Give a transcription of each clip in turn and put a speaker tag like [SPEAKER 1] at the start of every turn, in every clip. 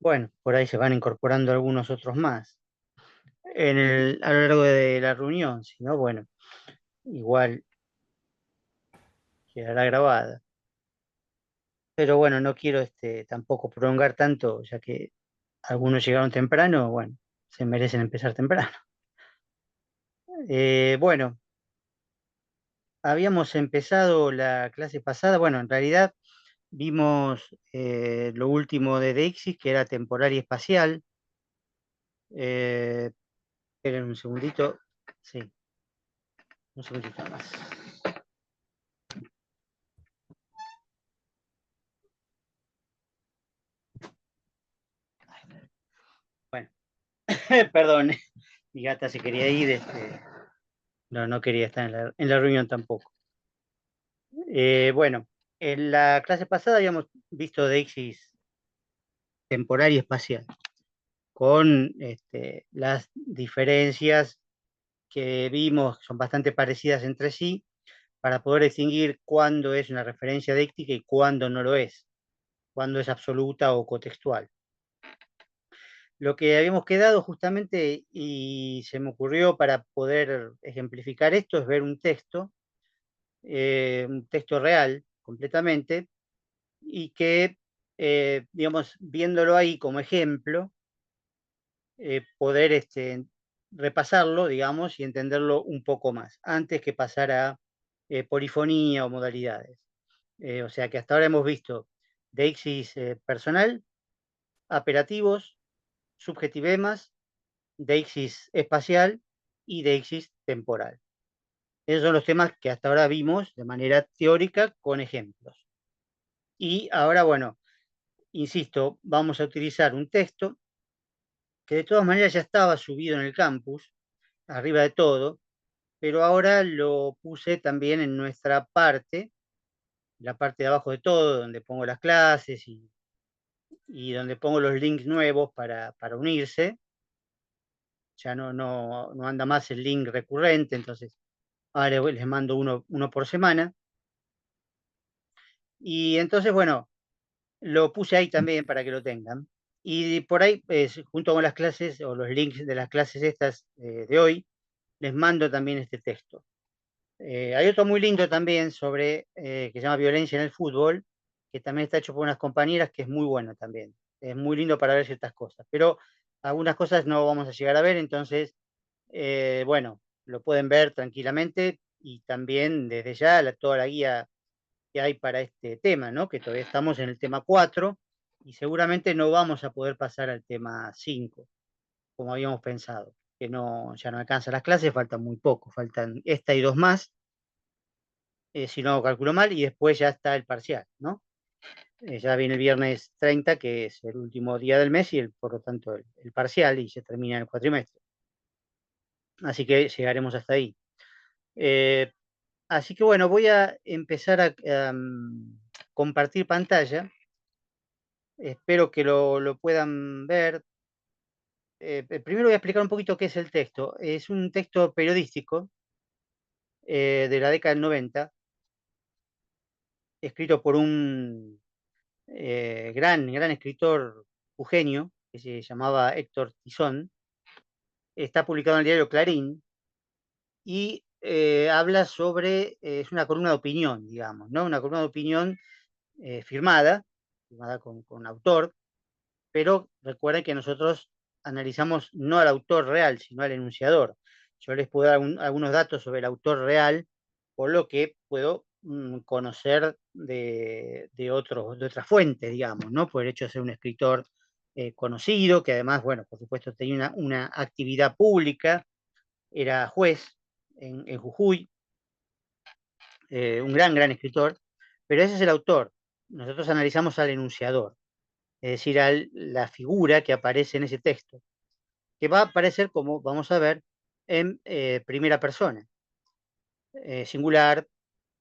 [SPEAKER 1] Bueno, por ahí se van incorporando algunos otros más a lo largo de la reunión, si no, bueno, igual quedará grabada. Pero bueno, no quiero tampoco prolongar tanto, ya que algunos llegaron temprano, bueno, se merecen empezar temprano. Bueno, habíamos empezado la clase pasada, bueno, en realidad vimos lo último de Deixis, que era temporal y espacial. Eh, Esperen un segundito, sí, un segundito más. Bueno, perdón, mi gata se quería ir, no, no quería estar en la reunión tampoco. Bueno, en la clase pasada habíamos visto Deixis temporal y espacial, con las diferencias que vimos, que son bastante parecidas entre sí, para poder distinguir cuándo es una referencia díctica y cuándo no lo es, cuándo es absoluta o cotextual. Lo que habíamos quedado justamente, y se me ocurrió para poder ejemplificar esto, es ver un texto real completamente, y que, digamos, viéndolo ahí como ejemplo, poder repasarlo, digamos, y entenderlo un poco más, antes que pasar a polifonía o modalidades. O sea que hasta ahora hemos visto deixis personal, apelativos, subjetivemas, deixis espacial y deixis temporal. Esos son los temas que hasta ahora vimos de manera teórica con ejemplos. Y ahora, bueno, insisto, vamos a utilizar un texto que de todas maneras ya estaba subido en el campus, arriba de todo, pero ahora lo puse también en nuestra parte, la parte de abajo de todo, donde pongo las clases y donde pongo los links nuevos para unirse. Ya no anda más el link recurrente, entonces ahora les mando uno por semana. Y entonces, bueno, lo puse ahí también para que lo tengan. Y por ahí, junto con las clases o los links de las clases estas de hoy, les mando también este texto. Hay otro muy lindo también que se llama Violencia en el fútbol, que también está hecho por unas compañeras, que es muy bueno también. Es muy lindo para ver ciertas cosas, pero algunas cosas no vamos a llegar a ver, entonces, bueno, lo pueden ver tranquilamente y también desde ya toda la guía que hay para este tema, ¿no? Que todavía estamos en el tema 4 y seguramente no vamos a poder pasar al tema 5 como habíamos pensado, que no, ya no alcanzan las clases, faltan muy poco, faltan esta y dos más, si no calculo mal, y después ya está el parcial, ¿no? Ya viene el viernes 30, que es el último día del mes, y por lo tanto el parcial, y se termina el cuatrimestre. Así que llegaremos hasta ahí. Eh, Así que bueno, voy a empezar a compartir pantalla. Espero que lo puedan ver. Primero voy a explicar un poquito qué es el texto. Es un texto periodístico de la década del 90, escrito por un gran escritor Eugenio, que se llamaba Héctor Tizón. Está publicado en el diario Clarín y habla es una columna de opinión, digamos, ¿no? Una columna de opinión firmada con autor, pero recuerden que nosotros analizamos no al autor real, sino al enunciador. Yo les puedo dar algunos datos sobre el autor real, por lo que puedo conocer de otras fuentes, digamos, ¿no? Por el hecho de ser un escritor conocido, que además, bueno, por supuesto tenía una actividad pública, era juez en Jujuy, un gran escritor, pero ese es el autor. Nosotros analizamos al enunciador, es decir, a la figura que aparece en ese texto, que va a aparecer, como vamos a ver, en primera persona, singular,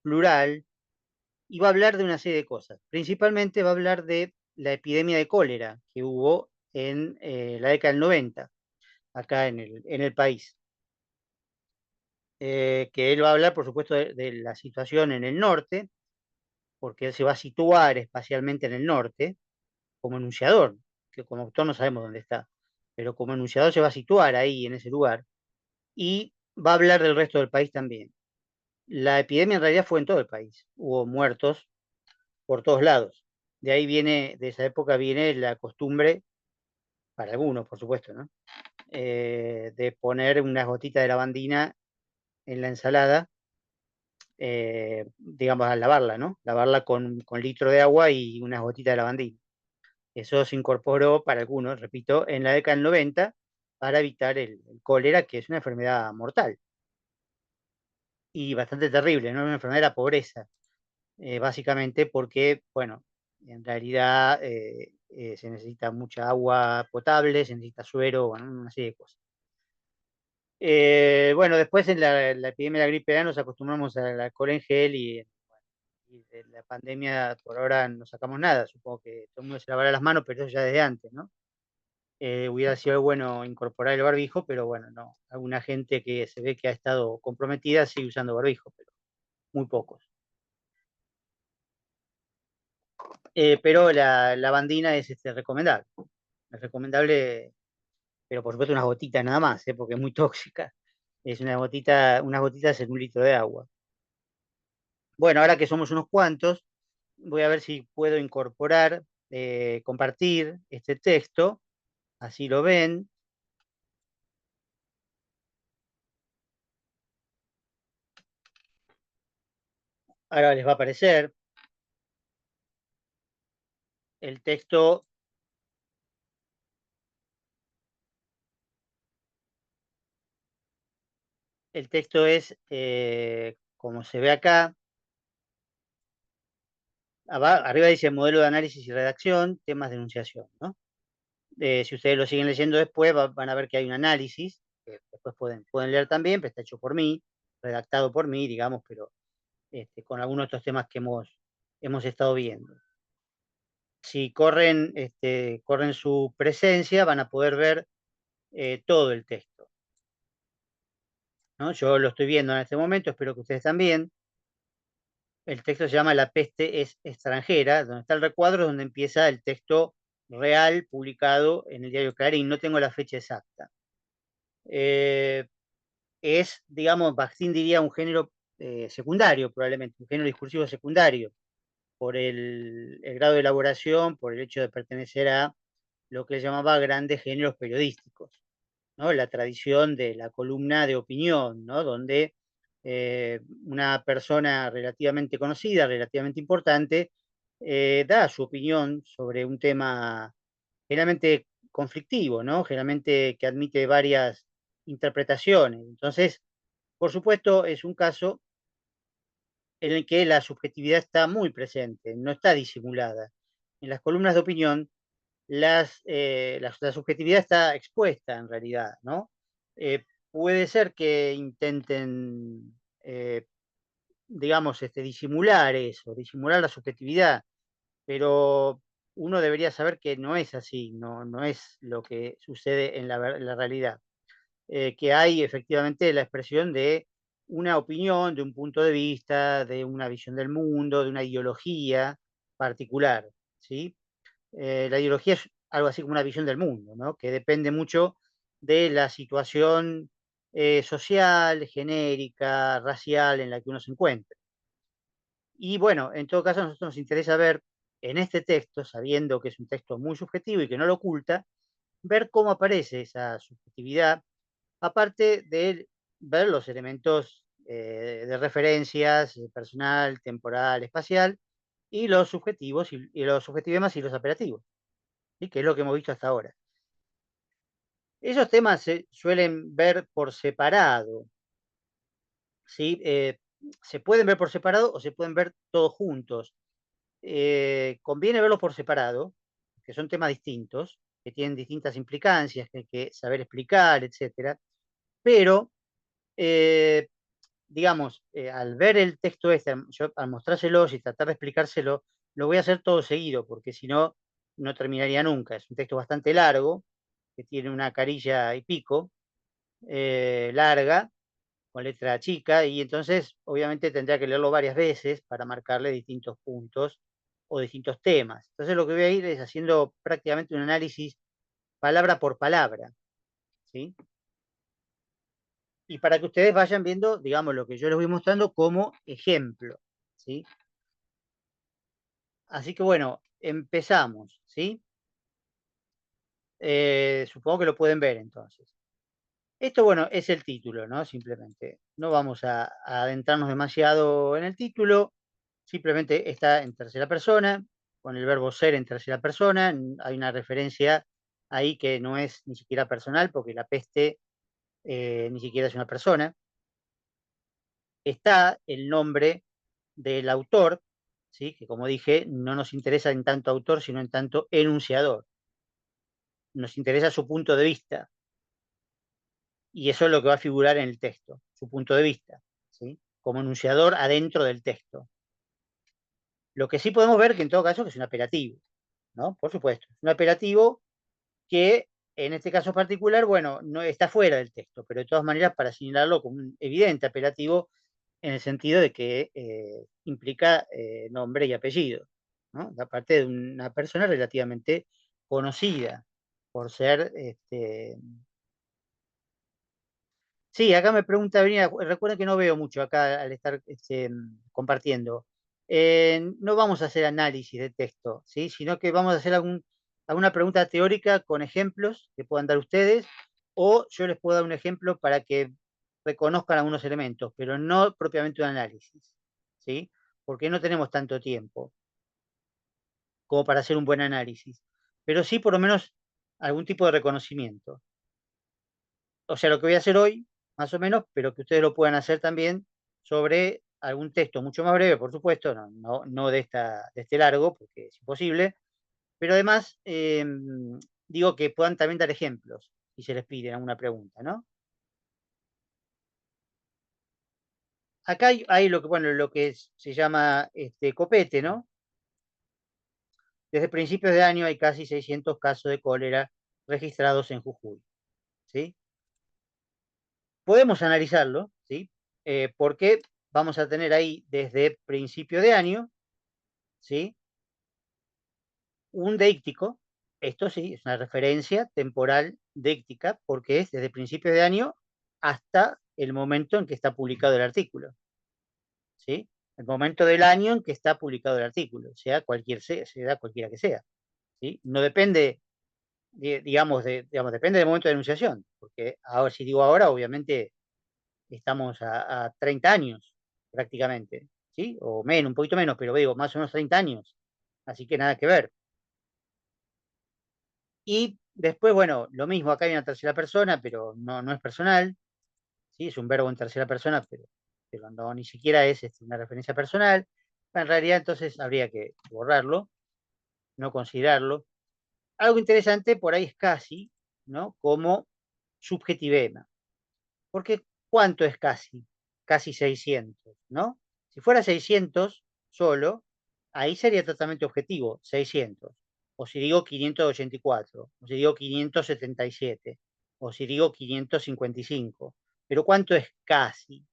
[SPEAKER 1] plural, y va a hablar de una serie de cosas. Principalmente va a hablar de la epidemia de cólera que hubo en la década del 90, acá en el país. Que él va a hablar, por supuesto, de la situación en el norte, porque él se va a situar espacialmente en el norte como enunciador. que como autor no sabemos dónde está, pero como enunciador se va a situar ahí, en ese lugar, y va a hablar del resto del país también. La epidemia en realidad fue en todo el país, hubo muertos por todos lados. De ahí viene, de esa época viene la costumbre, para algunos por supuesto, ¿no? De poner unas gotitas de lavandina en la ensalada, digamos, al lavarla, ¿no? Lavarla con litro de agua y unas gotitas de lavandina. Eso se incorporó para algunos, repito, en la década del 90 para evitar el cólera, que es una enfermedad mortal y bastante terrible, ¿no? Una enfermedad de la pobreza, básicamente porque, bueno, en realidad se necesita mucha agua potable, se necesita suero, bueno, una serie de cosas. Bueno, después en la epidemia de la gripe A nos acostumbramos al alcohol en gel y de la pandemia por ahora no sacamos nada. Supongo que todo el mundo se lavará las manos, pero eso ya desde antes, ¿no? Hubiera sido bueno incorporar el barbijo, pero bueno, no. Alguna gente que se ve que ha estado comprometida sigue usando barbijo, pero muy pocos. Pero la lavandina es recomendable. Es recomendable, pero por supuesto unas gotitas nada más, porque es muy tóxica. Es una gotita, unas gotitas en un litro de agua. Bueno, ahora que somos unos cuantos, voy a ver si puedo incorporar, compartir este texto, así lo ven. Ahora les va a aparecer el texto. El texto es, como se ve acá, arriba dice modelo de análisis y redacción, temas de enunciación, ¿no? Si ustedes lo siguen leyendo después, van a ver que hay un análisis, que después pueden leer también, pero está hecho por mí, redactado por mí, digamos, pero con algunos de estos temas que hemos estado viendo. Si corren su presencia, van a poder ver todo el texto, ¿no? Yo lo estoy viendo en este momento, espero que ustedes también. El texto se llama La peste es extranjera, donde está el recuadro, donde empieza el texto real publicado en el diario Clarín. No tengo la fecha exacta. Eh, es, digamos, Bakhtin diría un género secundario, probablemente, un género discursivo secundario, por el grado de elaboración, por el hecho de pertenecer a lo que él llamaba grandes géneros periodísticos, ¿no? La tradición de la columna de opinión, ¿no? Donde una persona relativamente conocida, relativamente importante, da su opinión sobre un tema generalmente conflictivo, ¿no? Generalmente que admite varias interpretaciones. Entonces, por supuesto, es un caso en el que la subjetividad está muy presente, no está disimulada. En las columnas de opinión, la subjetividad está expuesta en realidad, ¿no? Puede ser que intenten, digamos, disimular eso, disimular la subjetividad, pero uno debería saber que no es así, no es lo que sucede en la realidad. Que hay efectivamente la expresión de una opinión, de un punto de vista, de una visión del mundo, de una ideología particular, ¿sí? La ideología es algo así como una visión del mundo, ¿no? Que depende mucho de la situación social, genérica, racial en la que uno se encuentra. Y bueno, en todo caso, a nosotros nos interesa ver en este texto, sabiendo que es un texto muy subjetivo y que no lo oculta, ver cómo aparece esa subjetividad, aparte de ver los elementos de referencias, personal, temporal, espacial, y los subjetivos, y los subjetivemas y los apelativos, ¿sí? Que es lo que hemos visto hasta ahora. Esos temas se suelen ver por separado, ¿sí? Se pueden ver por separado o se pueden ver todos juntos. Conviene verlos por separado, que son temas distintos, que tienen distintas implicancias, que hay que saber explicar, etcétera. Pero, digamos, al ver el texto yo al mostrárselos y tratar de explicárselo, lo voy a hacer todo seguido, porque si no, no terminaría nunca. Es un texto bastante largo, que tiene una carilla y pico, larga, con letra chica, y entonces obviamente tendría que leerlo varias veces para marcarle distintos puntos o distintos temas. Entonces lo que voy a ir es haciendo prácticamente un análisis palabra por palabra, ¿sí? Y para que ustedes vayan viendo, digamos, lo que yo les voy mostrando como ejemplo, ¿sí? Así que bueno, empezamos, ¿sí? Supongo que lo pueden ver entonces. Esto, bueno, es el título, ¿no? Simplemente. No vamos a adentrarnos demasiado en el título. Simplemente está en tercera persona, con el verbo ser en tercera persona. Hay una referencia ahí que no es ni siquiera personal, porque la peste ni siquiera es una persona. Está el nombre del autor, ¿sí? Que como dije, no nos interesa en tanto autor, sino en tanto enunciador. Nos interesa su punto de vista. Y eso es lo que va a figurar en el texto, su punto de vista, ¿sí? Como enunciador adentro del texto. Lo que sí podemos ver que en todo caso que es un apelativo, ¿no? Por supuesto, es un apelativo que en este caso particular, bueno, no está fuera del texto, pero de todas maneras para señalarlo como un evidente apelativo en el sentido de que implica nombre y apellido, ¿no? Aparte de una persona relativamente conocida por ser sí, acá me pregunta Brina, recuerden que no veo mucho acá al estar compartiendo. No vamos a hacer análisis de texto, ¿sí? Sino que vamos a hacer alguna pregunta teórica con ejemplos que puedan dar ustedes, o yo les puedo dar un ejemplo para que reconozcan algunos elementos, pero no propiamente un análisis, ¿sí? Porque no tenemos tanto tiempo como para hacer un buen análisis, pero sí por lo menos algún tipo de reconocimiento. O sea, lo que voy a hacer hoy, más o menos, pero que ustedes lo puedan hacer también sobre algún texto mucho más breve, por supuesto, no de este largo, porque es imposible, pero además digo que puedan también dar ejemplos si se les pide alguna pregunta, ¿no? Acá hay lo que, bueno, se llama copete, ¿no? Desde principios de año hay casi 600 casos de cólera registrados en Jujuy, ¿sí? Podemos analizarlo, ¿sí? Porque vamos a tener ahí desde principio de año, ¿sí? Un deíctico, esto sí, es una referencia temporal deíctica, porque es desde principio de año hasta el momento en que está publicado el artículo, ¿sí? El momento del año en que está publicado el artículo, sea cualquiera que sea, ¿sí? No depende, digamos, depende del momento de enunciación, porque ahora, si digo ahora, obviamente estamos a 30 años prácticamente, ¿sí? O menos, un poquito menos, pero digo, más o menos 30 años. Así que nada que ver. Y después, bueno, lo mismo, acá hay una tercera persona, pero no es personal, ¿sí? Es un verbo en tercera persona, pero no, ni siquiera es una referencia personal. En realidad, entonces habría que borrarlo, no considerarlo. Algo interesante por ahí es casi, ¿no? Como subjetivema. Porque ¿cuánto es casi? Casi 600, ¿no? Si fuera 600 solo, ahí sería totalmente objetivo, 600. O si digo 584, o si digo 577, o si digo 555. Pero ¿cuánto es casi?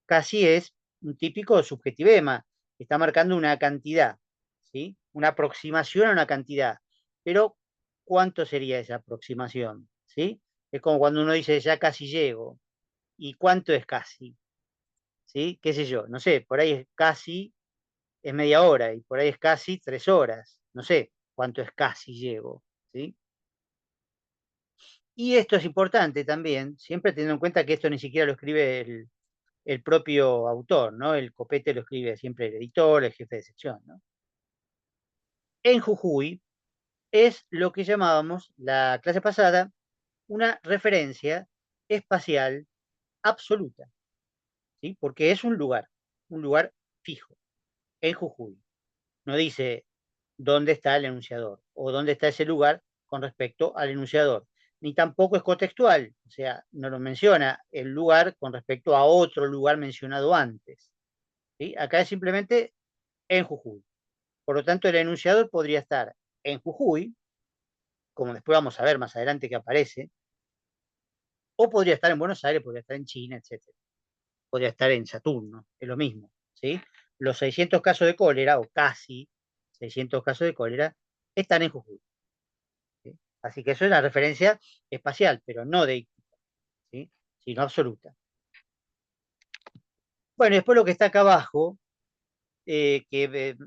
[SPEAKER 1] Casi es un típico subjetivema, que está marcando una cantidad, ¿sí? Una aproximación a una cantidad. Pero ¿cuánto sería esa aproximación? ¿Sí? Es como cuando uno dice ya casi llego. ¿Y cuánto es casi? ¿Sí? ¿Qué sé yo? No sé, por ahí es casi es media hora y por ahí es casi 3 horas. No sé cuánto es casi llego. ¿Sí? Y esto es importante también, siempre teniendo en cuenta que esto ni siquiera lo escribe el propio autor, ¿no? El copete lo escribe siempre el editor, el jefe de sección, ¿no? En Jujuy es lo que llamábamos la clase pasada una referencia espacial absoluta, ¿sí? Porque es un lugar fijo, en Jujuy. No dice dónde está el enunciador o dónde está ese lugar con respecto al enunciador. Ni tampoco es contextual, o sea, no lo menciona el lugar con respecto a otro lugar mencionado antes. ¿Sí? Acá es simplemente en Jujuy. Por lo tanto, el enunciador podría estar en Jujuy, como después vamos a ver más adelante que aparece, o podría estar en Buenos Aires, podría estar en China, etcétera. Podría estar en Saturno, es lo mismo. ¿Sí? Los 600 casos de cólera, o casi, 600 casos de cólera están en Jujuy. ¿Sí? Así que eso es la referencia espacial, pero no de íctica, ¿sí? Sino absoluta. Bueno, después lo que está acá abajo, que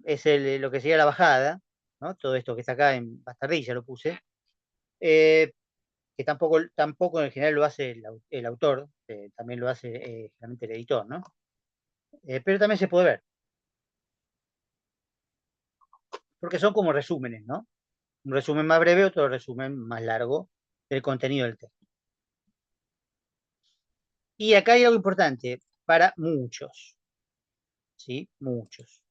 [SPEAKER 1] es lo que sería la bajada, ¿no? Todo esto que está acá en bastardilla lo puse, eh, que tampoco en general lo hace el autor, también lo hace generalmente el editor, ¿no? Pero también se puede ver, porque son como resúmenes, ¿no? Un resumen más breve, otro resumen más largo del contenido del texto. Y acá hay algo importante para muchos, ¿sí? Muchos,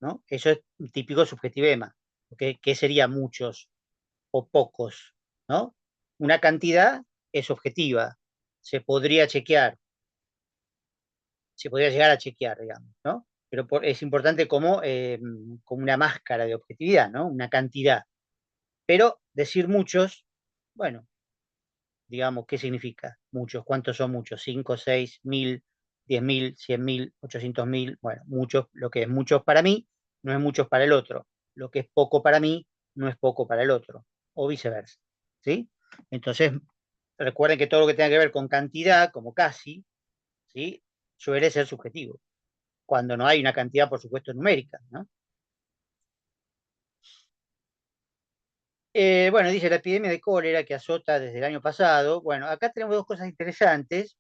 [SPEAKER 1] ¿no? Eso es un típico subjetivema. ¿Qué sería muchos o pocos, ¿no? Una cantidad es objetiva, se podría chequear, se podría llegar a chequear, digamos, ¿no? Pero es importante como una máscara de objetividad, ¿no? Una cantidad. Pero decir muchos, bueno, digamos, ¿qué significa? Muchos, ¿cuántos son muchos? ¿5, 6, 1000, 10.000, 100.000, 800.000? Bueno, muchos, lo que es muchos para mí no es muchos para el otro. Lo que es poco para mí no es poco para el otro, o viceversa, ¿sí? Entonces, recuerden que todo lo que tenga que ver con cantidad, como casi, ¿sí? Suele ser subjetivo, cuando no hay una cantidad, por supuesto, numérica, ¿no? Bueno, dice la epidemia de cólera que azota desde el año pasado. Bueno, acá tenemos dos cosas interesantes,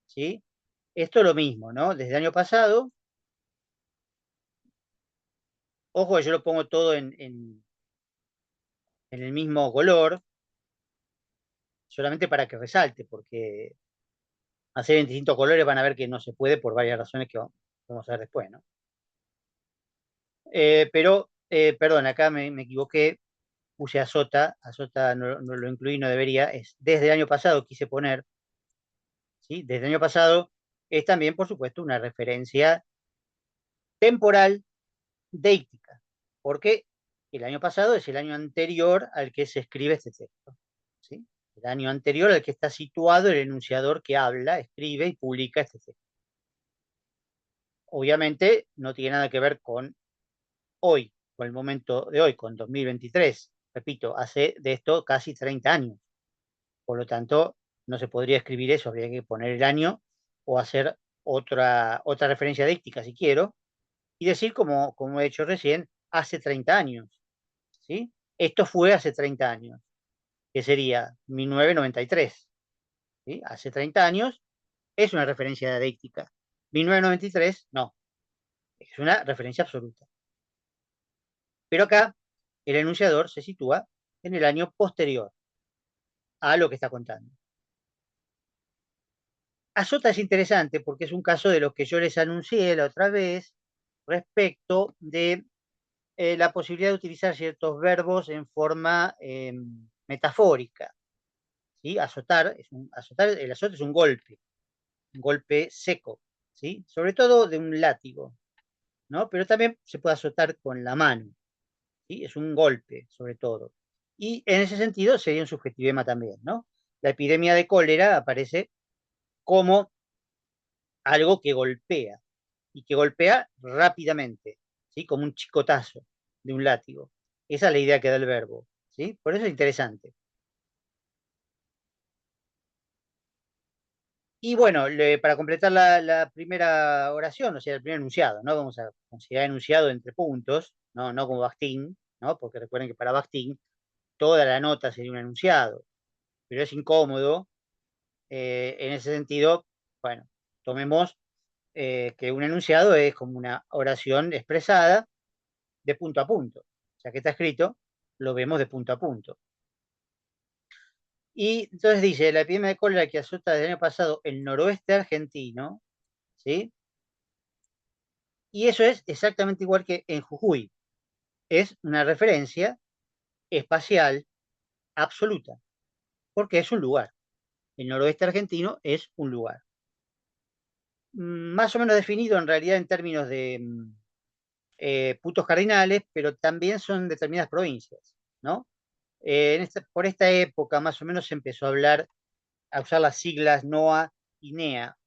[SPEAKER 1] ¿sí? Esto es lo mismo, ¿no? Desde el año pasado, ojo que yo lo pongo todo en el mismo color, solamente para que resalte, porque hacer en distintos colores van a ver que no se puede por varias razones que vamos a ver después, ¿no? Perdón, acá me equivoqué, puse azota no lo incluí, no debería, es desde el año pasado quise poner, ¿sí? Desde el año pasado es también, por supuesto, una referencia temporal deíctica, porque el año pasado es el año anterior al que se escribe este texto, ¿sí? El año anterior al que está situado el enunciador que habla, escribe y publica este texto. Obviamente no tiene nada que ver con hoy, con el momento de hoy, con 2023. Repito, hace de esto casi 30 años. Por lo tanto, no se podría escribir eso, habría que poner el año o hacer otra referencia díctica si quiero, y decir, como he hecho recién, hace 30 años. ¿Sí? Esto fue hace 30 años, que sería 1993. ¿Sí? Hace 30 años es una referencia díctica. 1993, no, es una referencia absoluta. Pero acá el enunciador se sitúa en el año posterior a lo que está contando. Azota es interesante porque es un caso de los que yo les anuncié la otra vez respecto de la posibilidad de utilizar ciertos verbos en forma metafórica. ¿Sí? El azote es un golpe seco, ¿sí? Sobre todo de un látigo, ¿no? Pero también se puede azotar con la mano, ¿sí? Es un golpe, sobre todo. Y en ese sentido sería un subjetivema también, ¿no? La epidemia de cólera aparece como algo que golpea, y que golpea rápidamente, ¿sí? Como un chicotazo de un látigo. Esa es la idea que da el verbo, ¿sí? Por eso es interesante. Y bueno, para completar la primera oración, o sea, el primer enunciado, ¿no? Vamos a considerar enunciado entre puntos, ¿no? No como Bakhtin, ¿no? Porque recuerden que para Bakhtin toda la nota sería un enunciado, pero es incómodo. En ese sentido, bueno, tomemos que un enunciado es como una oración expresada de punto a punto. O sea, que está escrito, lo vemos de punto a punto. Y entonces dice, la epidemia de cólera que azota desde el año pasado el noroeste argentino, ¿sí? Y eso es exactamente igual que en Jujuy. Es una referencia espacial absoluta, porque es un lugar. El noroeste argentino es un lugar. Más o menos definido en realidad en términos de puntos cardinales, pero también son determinadas provincias, ¿no? Por esta época más o menos se empezó a hablar, a usar las siglas NOA y NEA,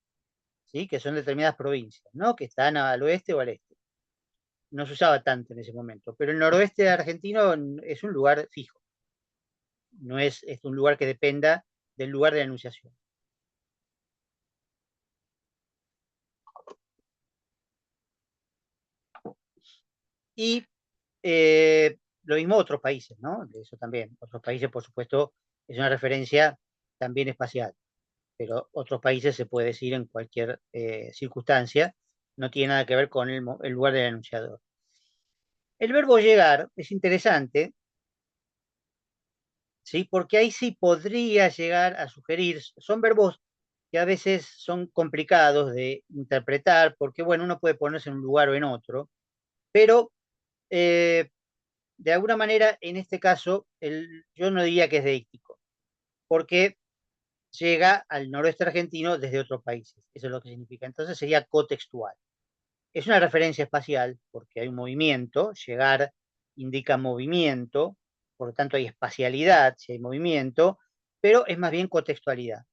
[SPEAKER 1] ¿sí? Que son determinadas provincias, ¿no? Que están al oeste o al este. no se usaba tanto en ese momento, pero el noroeste argentino es un lugar fijo, no es un lugar que dependa del lugar de la enunciación. Y lo mismo otros países, ¿no? De eso también. Otros países, por supuesto, es una referencia también espacial, pero otros países se puede decir en cualquier circunstancia, no tiene nada que ver con el lugar del enunciador. El verbo llegar es interesante, ¿sí? Porque ahí sí podría llegar a sugerir, son verbos que a veces son complicados de interpretar, porque bueno, uno puede ponerse en un lugar o en otro, pero eh, de alguna manera, en este caso, yo no diría que es deíctico, porque llega al noroeste argentino desde otros países. Eso es lo que significa. Entonces sería cotextual. Es una referencia espacial, porque hay un movimiento, llegar indica movimiento, por lo tanto hay espacialidad si hay movimiento, pero es más bien contextualidad.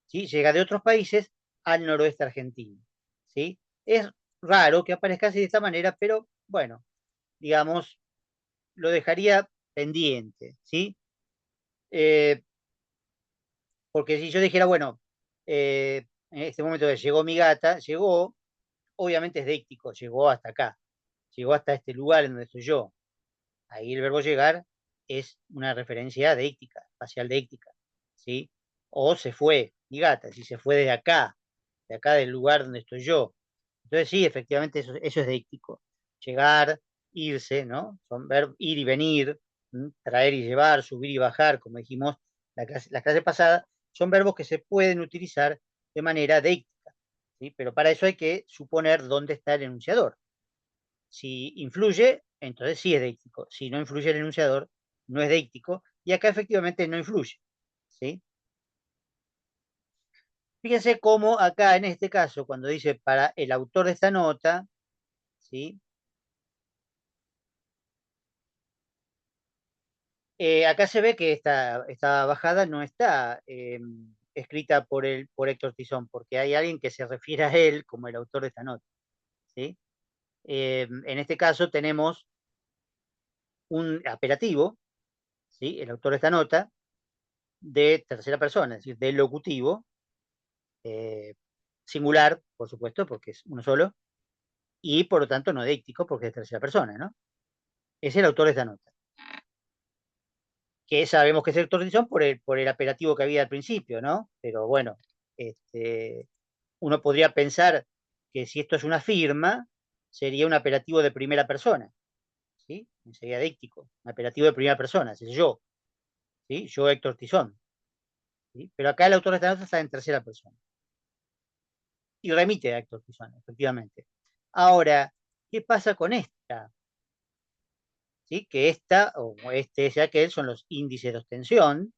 [SPEAKER 1] ¿Sí? Llega de otros países al noroeste argentino. ¿Sí? Es raro que aparezca así de esta manera, pero bueno, digamos, lo dejaría pendiente, ¿sí? Eh, porque si yo dijera, bueno, en este momento que llegó mi gata, llegó, obviamente es deíctico, llegó hasta acá, llegó hasta este lugar en donde estoy yo. Ahí el verbo llegar es una referencia deíctica, espacial deíctica, ¿sí? O se fue mi gata, si se fue de acá del lugar donde estoy yo. Entonces sí, efectivamente eso es deíctico. Llegar, irse, ¿no? Son verbos ir y venir, traer y llevar, subir y bajar, como dijimos la clase pasada, son verbos que se pueden utilizar de manera deíctica, ¿sí? Pero para eso hay que suponer dónde está el enunciador. Si influye, entonces sí es deíctico. Si no influye el enunciador, no es deíctico. Y acá efectivamente no influye, ¿sí? Fíjense cómo acá en este caso, cuando dice para el autor de esta nota, ¿sí? Acá se ve que esta bajada no está escrita por Héctor Tizón, porque hay alguien que se refiere a él como el autor de esta nota, ¿sí? En este caso tenemos un apelativo, ¿sí? El autor de esta nota, de tercera persona, es decir, del locutivo, eh, singular, por supuesto, porque es uno solo, y por lo tanto no deíctico, porque es tercera persona, ¿no? Es el autor de esta nota, que sabemos que es Héctor Tizón por el apelativo que había al principio, ¿no? Pero bueno, este, uno podría pensar que si esto es una firma, sería un apelativo de primera persona, ¿sí? Sería díctico, un apelativo de primera persona, es yo, ¿sí? Yo, Héctor Tizón, ¿sí? Pero acá el autor de esta nota está en tercera persona y remite a Héctor Tizón, efectivamente. Ahora, ¿qué pasa con esta? ¿Sí? Que esta, o este, ese, aquel, son los índices de ostensión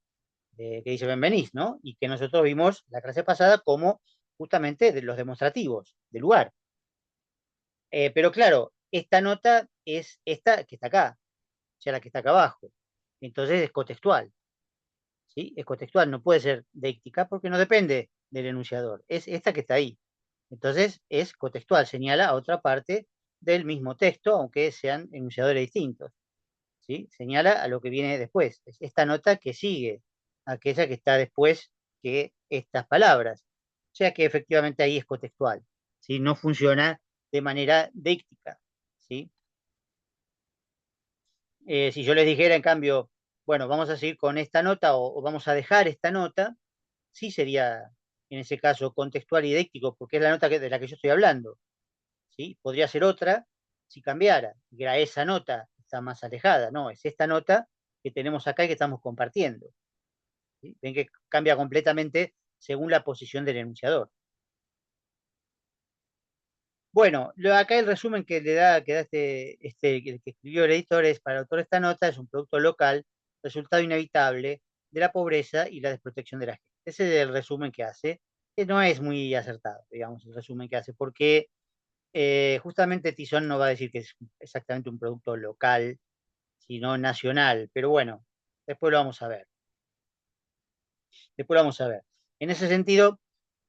[SPEAKER 1] que dice Benveniste, ¿no? Y que nosotros vimos la clase pasada como justamente de los demostrativos del lugar. Pero claro, esta nota es esta que está acá, o sea, la que está acá abajo. Entonces es cotextual, ¿sí? Es cotextual, no puede ser deíctica porque no depende del enunciador, es esta que está ahí. Entonces es cotextual, señala a otra parte del mismo texto, aunque sean enunciadores distintos, ¿sí? Señala a lo que viene después. Es esta nota que sigue, aquella que está después que estas palabras. O sea que efectivamente ahí es cotextual, ¿sí? No funciona de manera deíctica, ¿sí? Si yo les dijera, en cambio, bueno, vamos a seguir con esta nota o vamos a dejar esta nota, sí sería en ese caso contextual y díctico, porque es la nota de la que yo estoy hablando. ¿Sí? Podría ser otra si cambiara, que era esa nota, está más alejada. No, es esta nota que tenemos acá y que estamos compartiendo. ¿Sí? Ven que cambia completamente según la posición del enunciador. Bueno, acá el resumen que da el que escribió el editor es, para el autor esta nota es un producto local, resultado inevitable de la pobreza y la desprotección de la gente. Ese es el resumen que hace, que no es muy acertado, digamos, el resumen que hace, porque justamente Tizón no va a decir que es exactamente un producto local, sino nacional, pero bueno, después lo vamos a ver, después lo vamos a ver. En ese sentido,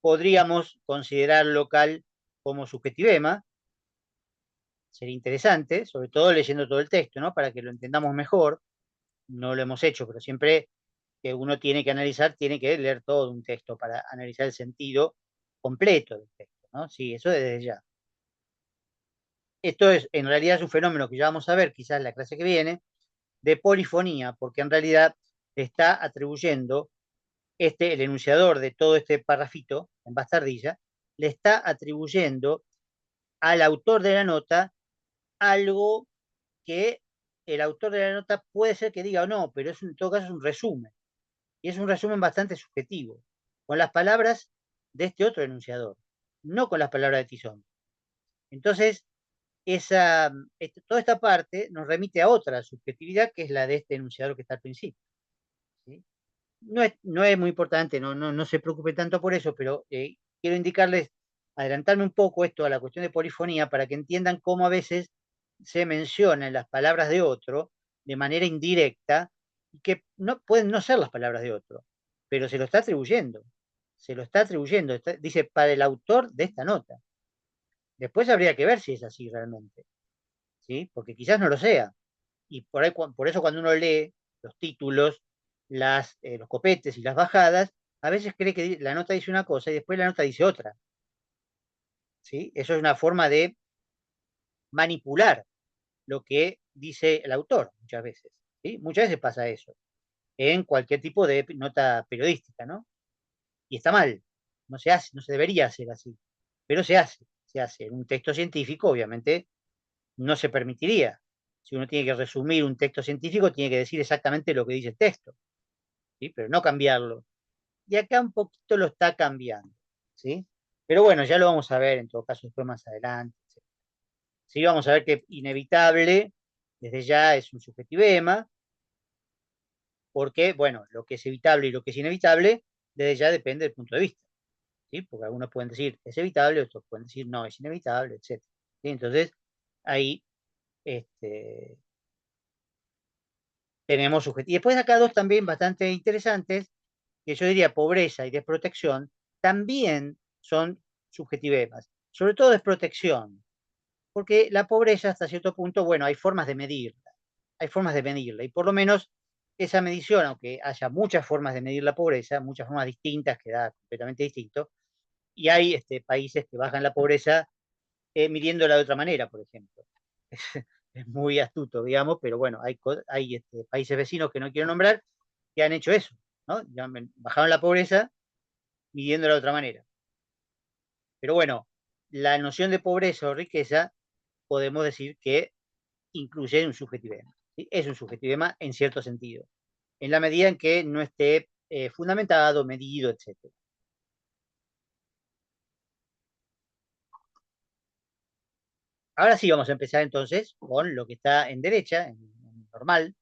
[SPEAKER 1] podríamos considerar local como subjetivema, sería interesante, sobre todo leyendo todo el texto, ¿no? Para que lo entendamos mejor. No lo hemos hecho, pero siempre que uno tiene que analizar, tiene que leer todo un texto para analizar el sentido completo del texto, ¿no? Sí, eso desde ya. Esto es, en realidad es un fenómeno que ya vamos a ver quizás en la clase que viene, de polifonía, porque en realidad está atribuyendo el enunciador de todo este parrafito, en bastardilla, le está atribuyendo al autor de la nota algo que el autor de la nota puede ser que diga o no, pero en todo caso es un resumen. Y es un resumen bastante subjetivo, con las palabras de este otro enunciador, no con las palabras de Tizón. Entonces, toda esta parte nos remite a otra subjetividad, que es la de este enunciador que está al principio. ¿Sí? No es muy importante, no se preocupe tanto por eso, pero quiero indicarles, adelantarme un poco esto a la cuestión de polifonía para que entiendan cómo a veces se mencionan las palabras de otro de manera indirecta y que no pueden no ser las palabras de otro, pero se lo está atribuyendo, dice para el autor de esta nota. Después habría que ver si es así realmente, ¿sí? Porque quizás no lo sea. Y por eso cuando uno lee los títulos, los copetes y las bajadas, a veces cree que la nota dice una cosa y después la nota dice otra. ¿Sí? Eso es una forma de manipular lo que dice el autor muchas veces. ¿Sí? Muchas veces pasa eso en cualquier tipo de nota periodística, ¿no? Y está mal, no se hace, no se debería hacer así, pero se hace. En un texto científico, obviamente, no se permitiría. Si uno tiene que resumir un texto científico, tiene que decir exactamente lo que dice el texto, ¿sí? Pero no cambiarlo. Y acá un poquito lo está cambiando, ¿sí? Pero bueno, ya lo vamos a ver en todo caso después más adelante. Sí, vamos a ver que inevitable, desde ya es un subjetivema, porque, bueno, lo que es evitable y lo que es inevitable, desde ya depende del punto de vista, ¿sí? Porque algunos pueden decir es evitable, otros pueden decir no, es inevitable, etc. ¿Sí? Entonces, ahí este, tenemos subjetivos. Y después acá dos también bastante interesantes, que yo diría pobreza y desprotección, también son subjetivemas, sobre todo desprotección, porque la pobreza hasta cierto punto, bueno, hay formas de medirla, y por lo menos esa medición, aunque haya muchas formas de medir la pobreza, muchas formas distintas, que da completamente distinto, y hay países que bajan la pobreza midiéndola de otra manera, por ejemplo. Es muy astuto, digamos, pero bueno, hay países vecinos que no quiero nombrar que han hecho eso, ¿no? Bajaron la pobreza midiéndola de otra manera. Pero bueno, la noción de pobreza o riqueza podemos decir que incluye un subjetivema. ¿Sí? Es un subjetivema en cierto sentido, en la medida en que no esté fundamentado, medido, etc. Ahora sí vamos a empezar entonces con lo que está en derecha, en normal,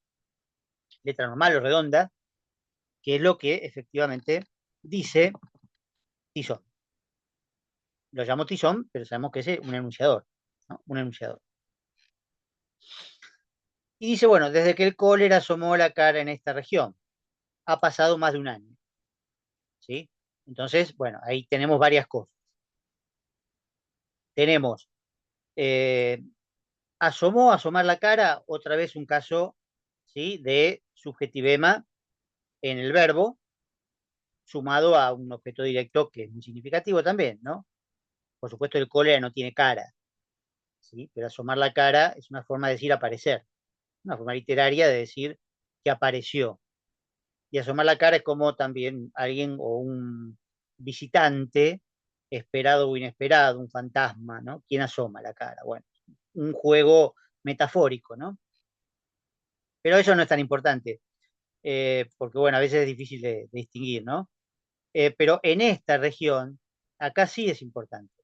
[SPEAKER 1] letra normal o redonda, que es lo que efectivamente dice Tizón. Lo llamo Tizón, pero sabemos que es un enunciador, ¿no? Un enunciador. Y dice, bueno, desde que el cólera asomó la cara en esta región, ha pasado más de un año, ¿sí? Entonces, bueno, ahí tenemos varias cosas. Tenemos, eh, asomar la cara, otra vez un caso, ¿sí? De subjetivema en el verbo, sumado a un objeto directo que es muy significativo también, ¿no? Por supuesto, el cólera no tiene cara, ¿sí? Pero asomar la cara es una forma de decir aparecer, una forma literaria de decir que apareció. Y asomar la cara es como también alguien o un visitante, esperado o inesperado, un fantasma, ¿no? ¿Quién asoma la cara? Bueno, un juego metafórico, ¿no? Pero eso no es tan importante, porque bueno, a veces es difícil de distinguir, ¿no? Pero en esta región, acá sí es importante,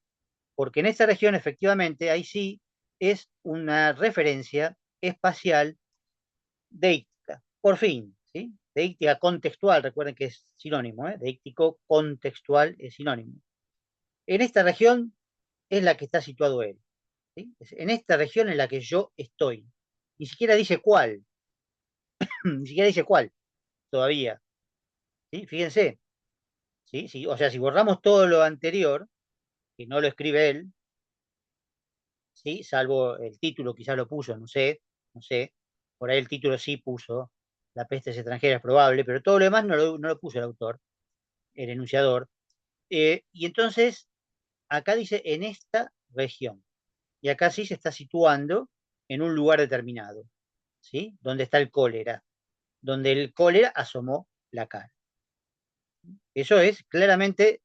[SPEAKER 1] porque en esta región efectivamente, ahí sí es una referencia espacial deíctica, por fin, ¿sí? Deíctica contextual, recuerden que es sinónimo, ¿eh? Deíctico contextual es sinónimo. En esta región es la que está situado él, ¿sí? En esta región en la que yo estoy. Ni siquiera dice cuál, ni siquiera dice cuál todavía, ¿sí? Fíjense, ¿sí? Sí, o sea, si borramos todo lo anterior, que no lo escribe él, ¿sí? Salvo el título, quizás lo puso, no sé, no sé. Por ahí el título sí puso, La peste extranjera es probable, pero todo lo demás no lo puso el autor, el enunciador. Y entonces, acá dice en esta región. Y acá sí se está situando en un lugar determinado, ¿sí? Donde está el cólera, donde el cólera asomó la cara. Eso es claramente,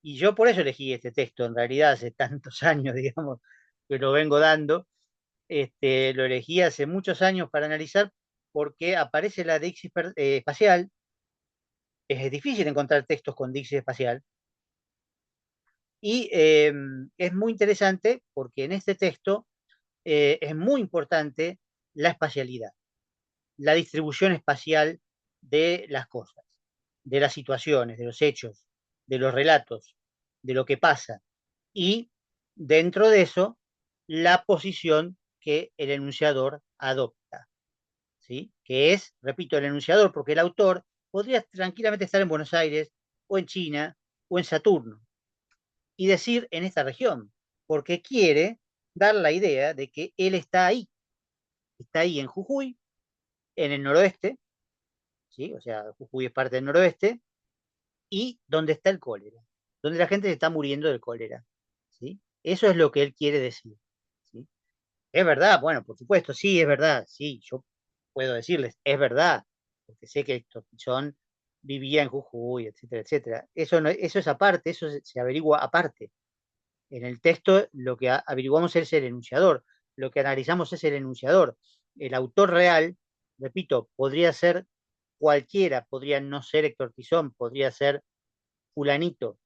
[SPEAKER 1] y yo por eso elegí este texto, en realidad hace tantos años, digamos, que lo vengo dando, lo elegí hace muchos años para analizar porque aparece la dixis espacial, es difícil encontrar textos con dixis espacial, y es muy interesante porque en este texto es muy importante la espacialidad, la distribución espacial de las cosas, de las situaciones, de los hechos, de los relatos, de lo que pasa. Y dentro de eso, la posición que el enunciador adopta, ¿sí? Que es, repito, el enunciador, porque el autor podría tranquilamente estar en Buenos Aires, o en China, o en Saturno, y decir en esta región, porque quiere dar la idea de que él está ahí en Jujuy, en el noroeste, ¿sí? O sea, Jujuy es parte del noroeste, y donde está el cólera, donde la gente se está muriendo del cólera, ¿sí? Eso es lo que él quiere decir, ¿sí? Es verdad, bueno, por supuesto, sí, es verdad, sí, yo puedo decirles, es verdad, porque sé que Topizón vivía en Jujuy, etcétera, etcétera. Eso, no, eso es aparte, eso se averigua aparte. En el texto lo que averiguamos es el enunciador, lo que analizamos es el enunciador. El autor real, repito, podría ser cualquiera, podría no ser Héctor Tizón, podría ser fulanito,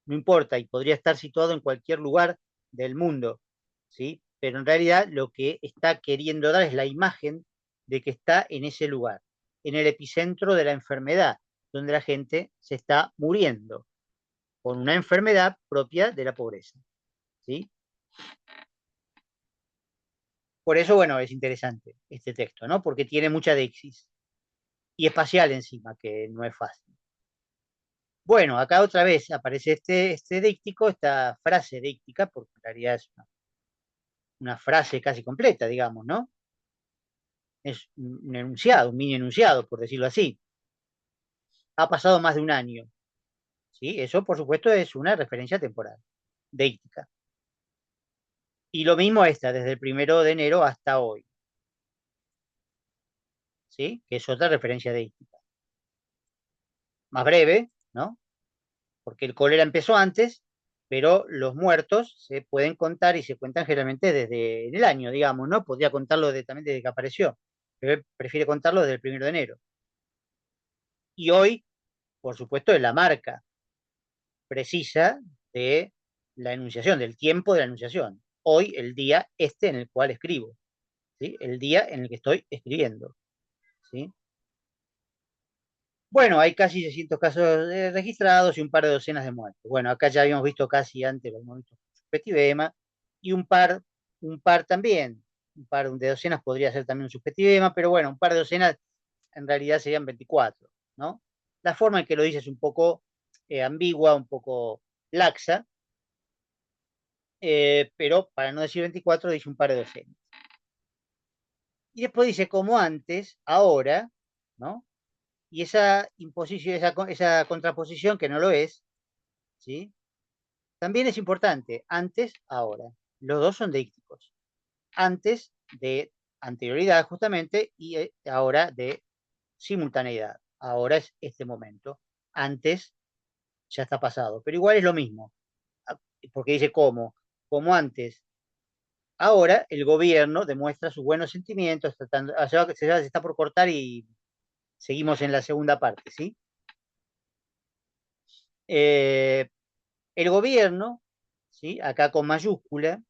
[SPEAKER 1] no importa, y podría estar situado en cualquier lugar del mundo, ¿sí? Pero en realidad lo que está queriendo dar es la imagen de que está en ese lugar, en el epicentro de la enfermedad, donde la gente se está muriendo, con una enfermedad propia de la pobreza, ¿sí? Por eso, bueno, es interesante este texto, ¿no? Porque tiene mucha dexis y espacial encima, que no es fácil. Bueno, acá otra vez aparece este díctico, esta frase díctica, porque en realidad es una frase casi completa, digamos, ¿no? Es un enunciado, un mini enunciado, por decirlo así. Ha pasado más de un año, ¿sí? Eso, por supuesto, es una referencia temporal, díctica. Y lo mismo esta, desde el 1 de enero hasta hoy, ¿sí? Que es otra referencia díctica. Más breve, ¿no? Porque el cólera empezó antes, pero los muertos se pueden contar y se cuentan generalmente desde el año, digamos, ¿no? Podría contarlo también desde que apareció, pero él prefiere contarlo desde el 1 de enero. Y hoy, por supuesto, es la marca precisa de la enunciación, del tiempo de la enunciación. Hoy, el día en el cual escribo, ¿sí? El día en el que estoy escribiendo, ¿sí? Bueno, hay casi 600 casos registrados y un par de docenas de muertes. Bueno, acá ya habíamos visto casi antes, lo hemos visto subjetivema, y un par también, un par de docenas podría ser también un subjetivema, pero bueno, un par de docenas en realidad serían 24, ¿no? La forma en que lo dice es un poco ambigua, un poco laxa, pero para no decir 24 dice un par de docenas. Y después dice como antes, ahora, ¿no? Y esa imposición, esa contraposición que no lo es, ¿sí? También es importante, antes, ahora. Los dos son dícticos. Antes de anterioridad, justamente, y ahora de simultaneidad. Ahora es este momento. Antes ya está pasado. Pero igual es lo mismo, porque dice cómo. Como antes. Ahora el gobierno demuestra sus buenos sentimientos, tratando, se está por cortar y seguimos en la segunda parte, ¿sí? Eh, el gobierno, ¿sí? Acá con mayúscula,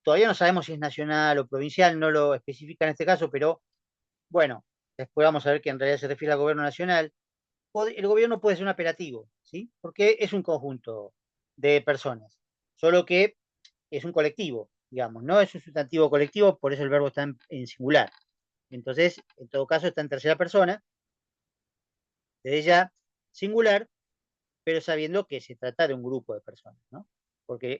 [SPEAKER 1] todavía no sabemos si es nacional o provincial, no lo especifica en este caso, pero bueno, después vamos a ver que en realidad se refiere al gobierno nacional. El gobierno puede ser un apelativo, ¿sí? Porque es un conjunto de personas, solo que es un colectivo, digamos, no es un sustantivo colectivo, por eso el verbo está en singular. Entonces, en todo caso, está en tercera persona, desde ya singular, pero sabiendo que se trata de un grupo de personas, ¿no? Porque